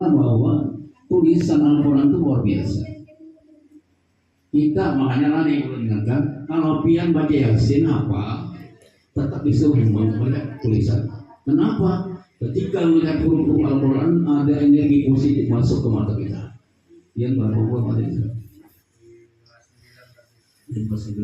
bahwa tulisan Al-Quran itu luar biasa. Kita makanya nanti perlu ingatkan, kalau pian baca Yasin apa, tetap bisa melihat tulisan. Kenapa? Ketika melihat huruf Al-Quran ada energi positif masuk ke mata kita. Yang berapa buah pada itu? 59,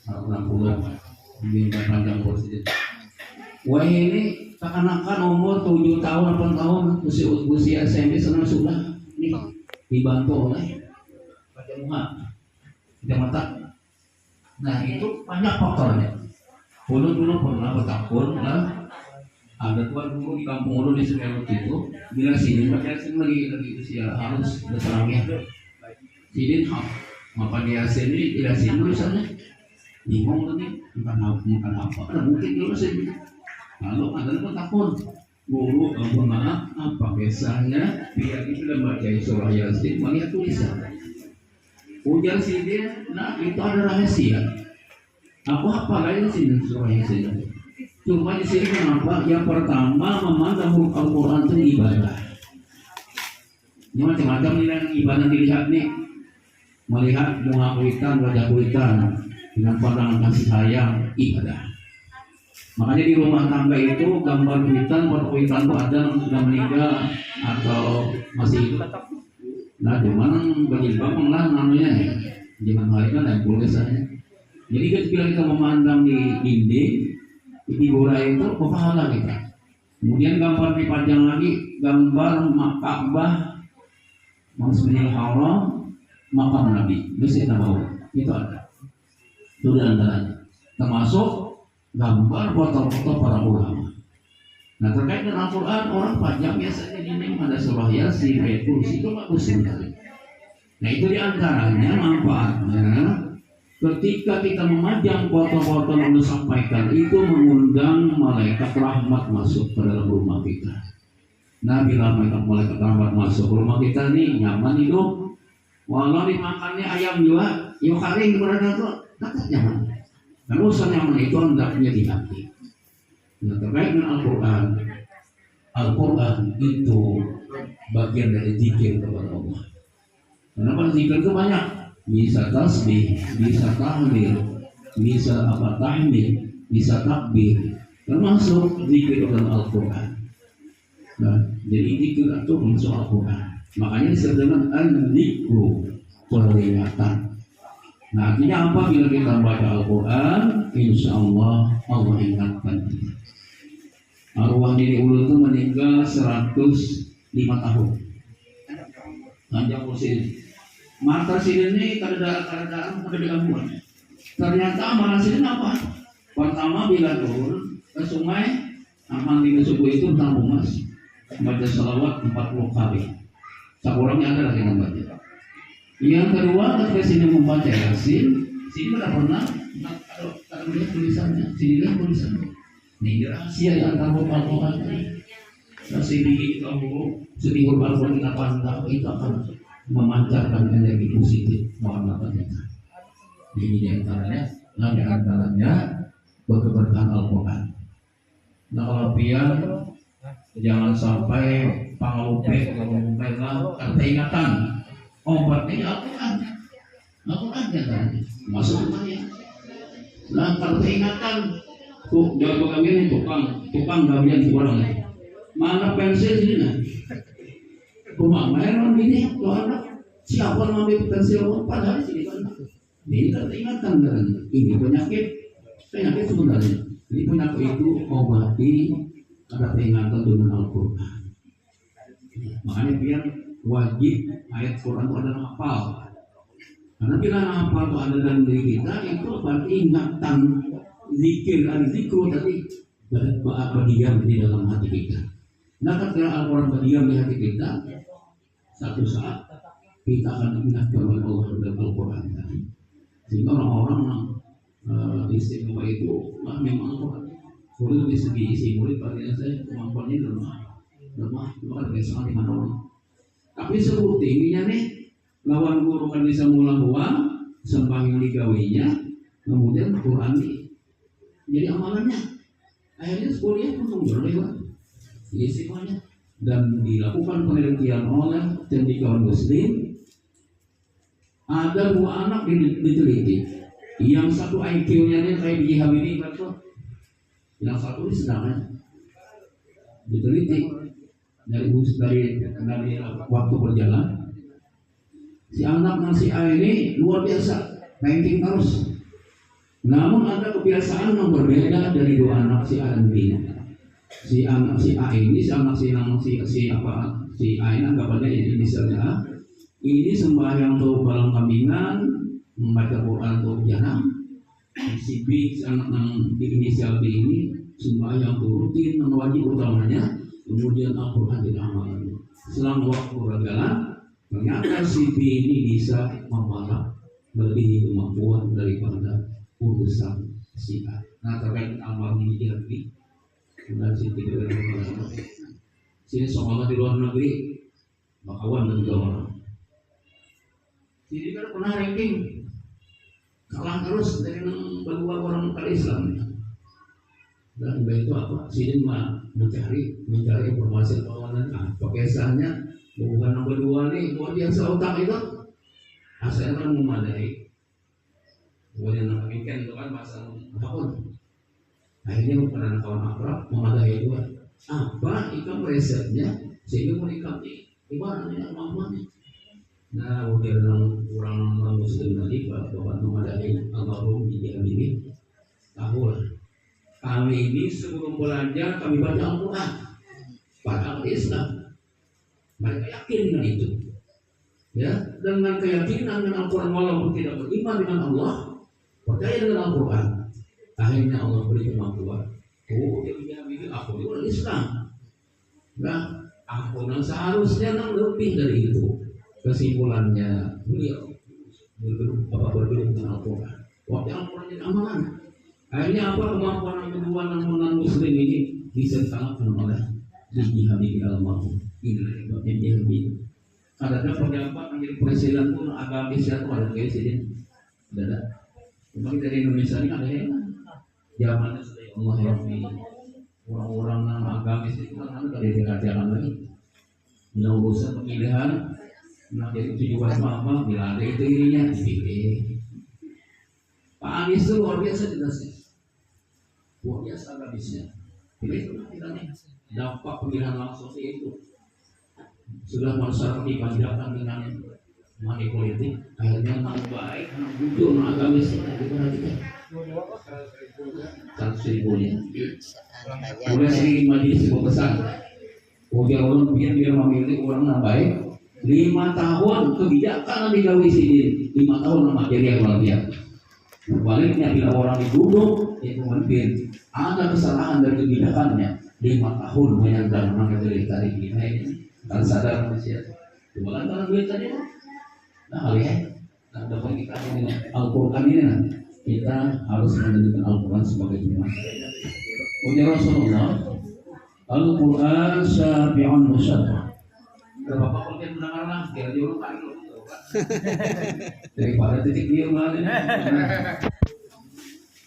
60, bingkai panjang positif. Wah ini seakan-akan umur 7 tahun, 8 tahun usia SMP senang sudah nih dibantu oleh baca muka, baca mata. Nah itu banyak faktornya. Dulu pernah bertakun lah. Ada tuan guru di kampung Ulu di Semeru itu bilang sini baca sini lagi usia harus berterawih. Sini maka dia sini tidak sini tulisannya bingung tadi bukan apa ada mungkin dulu sih. Lalu ada bertakun guru maaf apa kisahnya biar kita baca surah Yasin melihat tulisan. Ujar sini, nah itu ada rahasia. Aku hafal aja sini surah Yasin. Cuma di sini kenapa? Yang pertama memandang huruf Al-Quran itu ibadah. Ini macam-macam nih ibadah dilihat nih. Melihat bunga kuitan, wajah kuitan dengan pandangan kasih sayang ibadah. Makanya di rumah tangga itu gambar kuitan, foto kuitan itu ada yang sudah meninggal atau masih hidup. Nah, cuman berjilbab lah namanya. Jangan hari kan yang biasanya. Jadi ketika kita memandang di dinding di gora itu pahala kita. Kemudian gambar dipajang lagi gambar Ka'bah, Masjidil Haram, makam Nabi, Masjid Nabawi itu ada. Itu di antaranya. Termasuk gambar foto-foto para ulama. Nah terkait dengan Al-Quran orang pajang biasanya ini ada surah Yasin, ayat kursi itu bagus sekali. Nah itu di antaranya manfaatnya. Ketika kita memajang foto-foto yang disampaikan itu mengundang malaikat rahmat masuk ke dalam rumah kita. Nah bila malaikat rahmat masuk ke rumah kita nih nyaman hidup. Walau dimakannya ayam juga, yuk kali berada tuh dekat nyaman. Dan urusan nyaman itu hendaknya di hati. Nah terkait dengan Al-Quran, Al-Quran itu bagian dari zikir kepada Allah. Kenapa zikir itu banyak? Bisa tasbih, bisa tahlil, bisa tahmid, bisa takbir, termasuk zikir dalam Al-Quran. Nah, jadi zikir itu masuk Al-Quran. Makanya disebut dengan al-dzikru, peringatan. Nah, artinya apa bila kita baca Al-Quran? Insya Allah Allah ingatkan kita. Arwah Nini Ulu itu meninggal 105 tahun. Panjang usia. Mata sini ini kada gangguan. Ternyata amalan sini apa? Pertama bila turun ke sungai, amal di subuh itu tampung mas, baca salawat 40 kali. Sekurangnya ada lagi yang baca. Yang kedua ketika sini membaca Yasin, sini tidak pernah ada melihat tulisannya, sini lihat tulisannya. Ini rahasia yang antara Al-Quran ini. Sedikit kamu sedikit Al-Quran kita pandang itu akan memancarkan energi positif muamalah kita. Ini di antaranya berkeberkahan Al-Quran. Nah kalau pian jangan sampai pangalupe lah ingatan obatnya Al-Quran. Al-Quran kan masuk ya. Nah kalau ingatan tuh jago kami ini tukang gawian orang. Mana pensil sini nah? Rumah mainan ini tuh anak siapa yang ambil pensil padahal sini kan ini ingatan kan ini penyakit sebenarnya ini penyakit itu obati ada peringatan dengan Al-Quran. Makanya biar wajib ayat Quran itu adalah hafal. Karena bila hafal itu ada dalam diri kita itu berarti ingatan zikir al-zikru tadi berdiam di dalam hati kita. Nah ketika Al-Quran berdiam di hati kita, satu saat kita akan ingat kepada Allah dalam Al-Quran tadi. Sehingga orang-orang istimewa itu memang Al-Quran. Murid di segi isi murid pada saya kemampuannya lemah luar biasa di mana orang. Tapi sebut tingginya nih lawan guru kan bisa mulang uang sembahyang digawinya, kemudian Quran jadi amalannya akhirnya sekolahnya pun lewat. Jadi semuanya dan dilakukan penelitian oleh cendekiawan Muslim, ada 2 anak diteliti. Yang satu IQ-nya ini kayak biji Habibie betul. Yang satu ini sedangkan diteliti dari waktu berjalan. Si anak dan si A ini luar biasa, ranking terus. Namun ada kebiasaan yang berbeda dari 2 anak si A dan B. Si anak si A ini, si A ini anggapannya inisialnya A. Ini sembahyang untuk balang kambingan, membaca Quran untuk jarang. Si B, si anak yang di inisial B ini sembahyang untuk rutin dan wajib utamanya, kemudian Al-Quran tidak amalkan. Selang waktu berjalan, ternyata si B ini bisa membalap lebih kemampuan daripada urusan si A. Nah, terkait amal ini lagi, kemudian si tidak sini sekolah di luar negeri, bakawan dan juga orang. Sini kan pernah ranking kalah terus dari kedua orang Islam. Dan itu apa? Sini mencari informasi perlawanan. Pakai kisahnya bukan yang berdua nih luar biasa otak itu. Asalnya kan memadai. Kemudian namanya itu kan bahasa apapun. Akhirnya bukan kawan akrab memadai itu. Apa ikan risetnya sehingga mau dikati ibaratnya kemampuannya. Nah, udah kurang Muslim tadi Bapak memadai almarhum ini tahu lah. Kami ini sebelum belajar kami baca Al-Quran pada Islam. Mereka yakin dengan itu. Ya, dengan keyakinan dengan Al-Quran walaupun tidak beriman dengan Allah, percaya dengan Al-Quran. Akhirnya Allah beri kemampuan. Oh, dia bilang aku juga Islam. Nah, aku yang seharusnya lebih dari itu. Kesimpulannya beliau berbeda dengan Al-Quran. Waktu Al-Quran jadi amalan. Akhirnya apa kemampuan yang kedua non Muslim ini disertakan oleh Biji Habibie almarhum. Ini Biji Habibie. Ada pejabat menjadi presiden pun agamis itu ada presiden. Ada. Cuma dari Indonesia ini ada yang zamannya sudah Allah ya. Orang-orang yang agamis itu kan dari kerajaan lagi. Bila urusan pemilihan, nah jadi 17 apa bila ada itu ininya dipilih. Pak Anies itu luar biasa jelasnya. Luar biasa agamisnya. Pilih tidak nih dampak pemilihan langsung itu sudah masyarakat dipanjakan dengan money politik. Akhirnya anak baik, anak jujur, anak agamis kita perhatikan. 100.000-nya. Kemudian sering majelis sebuah pesan. Kemudian orang biar memilih orang yang baik. 5 tahun kebijakan digawe sini. 5 tahun nama jadi yang luar biasa. Sebaliknya bila orang diduduk itu mungkin ada kesalahan dari kebijakannya 5 tahun menyandang maka dari tarik kita ini kan sadar manusia cuma kan duit tadi nah lihat nah dapat kita dengan Al-Quran ini nah, kita harus menjadikan Al-Quran sebagai jemaah. Ujar Rasulullah Al-Quran syafi'un musyaffa. Bapak mungkin mendengarlah kira jauh kali daripada titik dia mana.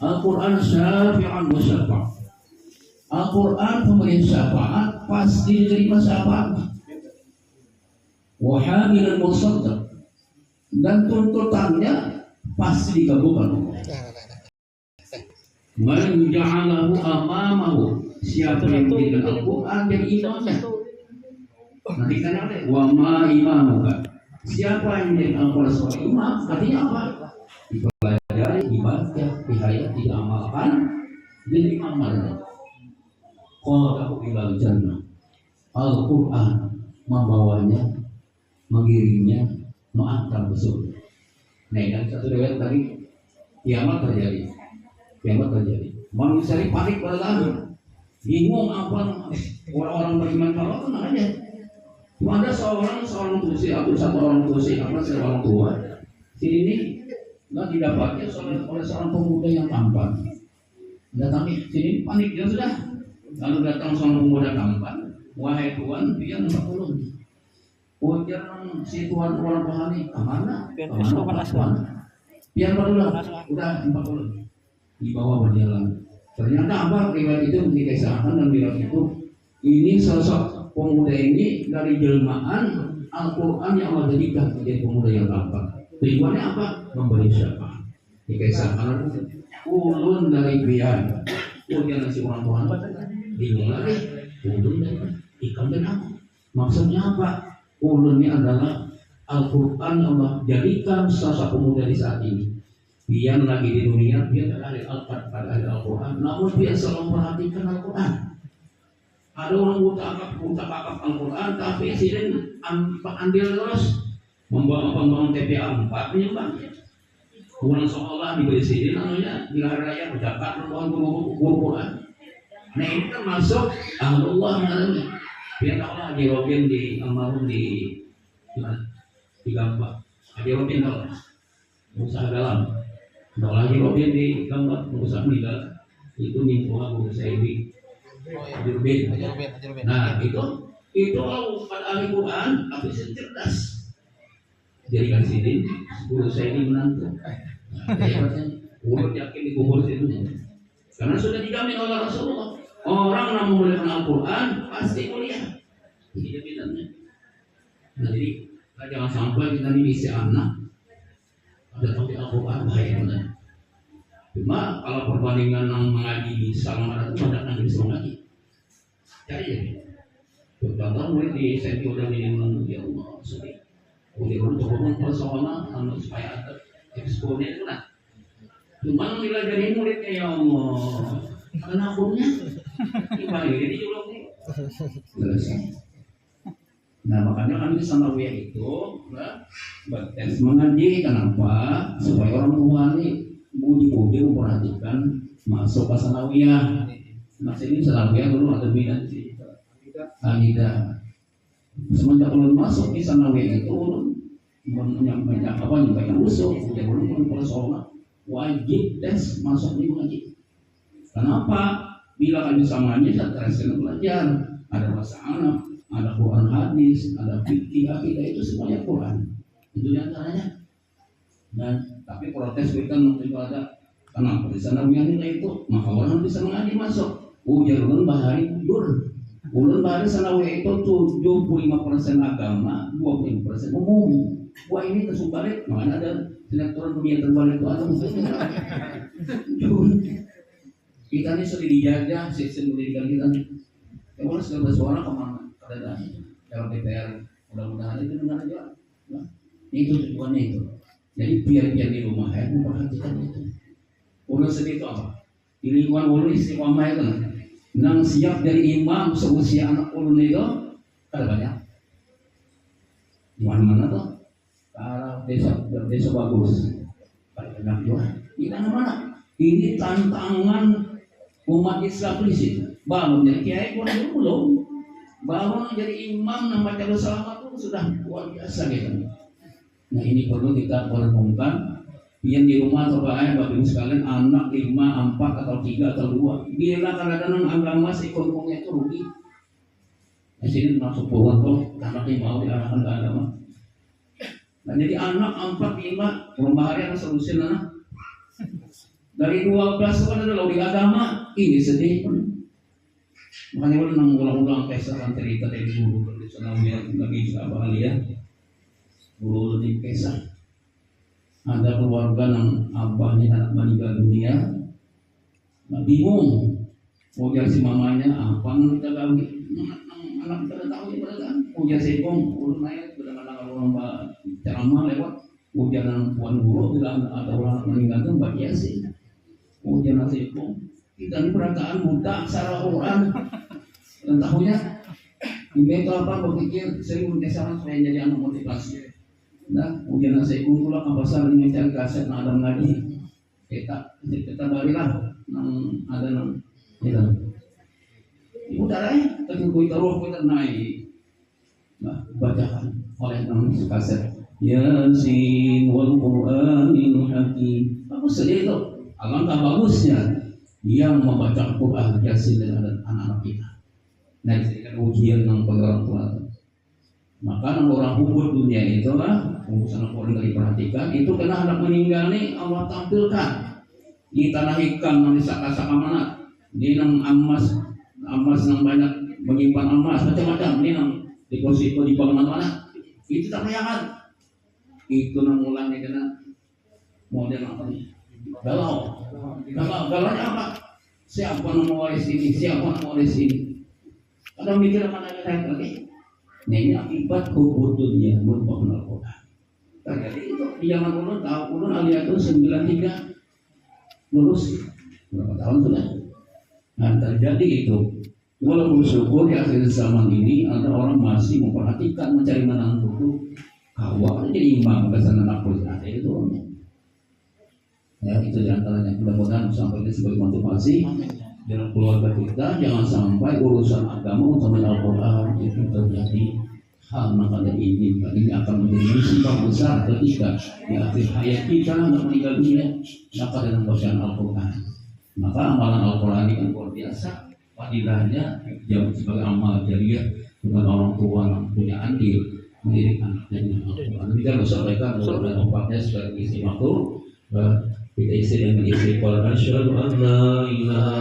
Al-Quran syafi'an musyaffa'. Al-Quran pemberi syafaat pasti diterima syafaat. Wa hamilan musaddaq, dan tuntutannya pasti dikabulkan. Man ja'alahu amamahu, siapa yang menjadikan Al-Quran jadi imamnya. Nanti kan ada wa ma imamuka, siapa yang menjadikan Al-Quran sebagai imam, artinya apa? Dipelajari, dibaca, dihayati, diamalkan, jadi amal. Qadahu ilal jannah. Al-Quran membawanya, mengirimnya, mengantar ke surga. Nah, dan satu riwayat tadi, kiamat terjadi. Manusia ini panik berlari, bingung apa orang-orang beriman kalau tenang aja. Cuma ada seorang tusi atau satu orang tusi apa seorang tua. Sini nggak didapatnya oleh seorang pemuda yang tampan. Datangi sini panik dia sudah. Lalu datang seorang pemuda tampan, wahai tuan, dia 40. Ujar si tuan orang pahami, kemana? Kemana? Biar barulah, udah 40. Dibawa berjalan. Ternyata apa riwayat itu dikisahkan dan riwayat itu ini sosok pemuda ini dari jelmaan Al-Quran yang Allah jadikan menjadi pemuda yang tampan. Tujuannya apa? Memberi syafaat. Dikisahkan ulun dari biar, ujian nasi orang Tuhan, bingung lagi. Ulun dari ikan dan apa? Maksudnya apa? Ulun ini adalah Al-Quran yang Allah jadikan sosok pemuda di saat ini. Dia lagi di dunia, dia terkait Al-Quran, namun dia selalu memperhatikan Al-Quran. Ada orang buta kakak Al-Quran, tapi sini andil terus membangun TPA 4 menyumbang. Orang sekolah diberi sini namanya di hari raya berzakat membangun guru Quran. Nah ini kan masuk Allah namanya. Dia tahu Haji Robin di almarhum di Gampang. Haji Robin tahu usaha dalam. Tahu Haji Robin di Gampang usaha meninggal itu nimpuah guru saya di Haji Robin. Nah itu pada ahli Quran tapi cerdas. Jadi kan sini guru saya ini menantu. Urut yakin dikubur situ. Karena sudah dijamin oleh Rasulullah. Orang yang memuliakan Al-Quran pasti mulia. Ini jaminannya. Nah jadi jangan sampai kita ini isi anak ada tahu Al-Quran bahaya benar. Cuma kalau perbandingan yang mengaji bisa ada itu ada yang bisa mengaji. Cari ya. Contoh murid di senti udah minimum ya Allah sedih. Kemudian turun persoalan supaya ada eksponnya itu nah. Cuma bila jadi muridnya ya Allah, karena akunnya gimana ini juga nih. Nah makanya kami sanawiyah itu bertes mengaji kenapa supaya orang tua ini budi memperhatikan masuk ke sanawiyah. Nah sini sanawiyah dulu ada minat sih. Tidak. Semenjak ulun masuk di sanawiyah itu menyampaikan usul, jadi ulun persoalan wajib tes masuk di mengaji. Kenapa? Bila kami samanya saya belajar, ada bahasa Arab, ada Quran hadis, ada fikih akidah itu semuanya Quran. Itu diantaranya. Dan tapi protes kita itu ada kenapa di sana nilai itu, maka orang bisa mengaji masuk. Ujar ulun bahari tidur. Ulun bahari sanawiyah itu 75% agama, 20% umum. Wah ini tersubalik, makanya ada sinetron dunia terbalik itu ada kita ini sudah dijajah sistem pendidikan kita nih. Kalau segala bersuara kemana? Kada dalam DPR, mudah-mudahan itu dengar aja. Nah, itu tujuannya itu. Jadi biar di rumah ya memperhatikan itu. Ulun sedih itu apa? Di lingkungan ulun istiqomah itu, nang siap dari imam seusia anak ulun itu ada banyak. Di mana-mana tuh. Kalau desa bagus, pada enak juga. Di mana-mana. Ini tantangan umat Islam di sini. Bangun jadi kiai belum. Bangun jadi imam nama jalur selamat itu sudah luar biasa gitu. Nah ini perlu kita perhubungkan. Yang di rumah atau bapak ibu sekalian anak 5, 4 atau 3 atau 2. Bila kadang-kadang agama ekonominya itu rugi. Di sini masuk pohon tuh anaknya mau diarahkan ke agama. Nah, jadi anak 4, 5 rumah hari ada solusi anak dari 12 itu kan ada di agama ini sedih makanya udah mengulang-ulang kisah cerita dari guru dari sana lagi abah ya guru di kisah ada keluarga yang abahnya anak meninggal dunia nah, bingung mau jadi si mamanya apa yang kita gawe anak kita tahu ya berarti ujar singkong urut naik kadang-kadang orang ceramah lewat ujian puan guru bila ada orang meninggal itu bagi sih ujian singkong kita ini perasaan buta secara Quran dan tahunya ini itu apa berpikir sering mendesakan supaya jadi anak motivasi nah ujian singkong pula kapasar ini cari kaset nah ada ngaji kita barilah nang ada nang kita ibu darah terkumpul terus kita naik nah bacakan oleh nang kaset Yasin wal Qur'anil Hakim. Bagus saja itu. Alangkah bagusnya yang membaca Quran Yasin dengan anak-anak kita. Nah, ini ujian yang orang tua. Maka orang hubur dunia itulah urusan Quran yang diperhatikan. Itu kena anak meninggal nih Allah tampilkan di tanah hikam yang disaka-saka mana di nang amas nang banyak menyimpan emas macam-macam ini nang deposito di bank mana-mana itu tak layangan itu nang mulanya kena model apa nih galaunya apa siapa yang mau waris ini ada mikir akan ada lagi nah ini akibat kebodohnya merupakan Al-Quran terjadi itu di zaman ulun tahu ulun aliatus 93 lulus berapa tahun sudah nah terjadi itu walaupun syukur di akhir zaman ini ada orang masih memperhatikan mencari menang buku kawal jadi imam kesana nakul ada itu ya itu diantaranya mudah-mudahan sampai itu sebagai motivasi dalam keluarga kita jangan sampai urusan agama utama Al-Quran itu terjadi hal makanya ini akan menjadi musibah besar ketika di akhir hayat kita hendak meninggal dunia maka dalam bacaan Al-Quran maka amalan Al-Quran ini kan luar biasa fadilahnya jauh sebagai amal jariah dengan orang tua yang punya andil mendidik anaknya dengan Al-Quran ini kan sampaikan mudah-mudahan obatnya sebagai isi waktu kita isi dengan isi Quran asyhadu an la ilaha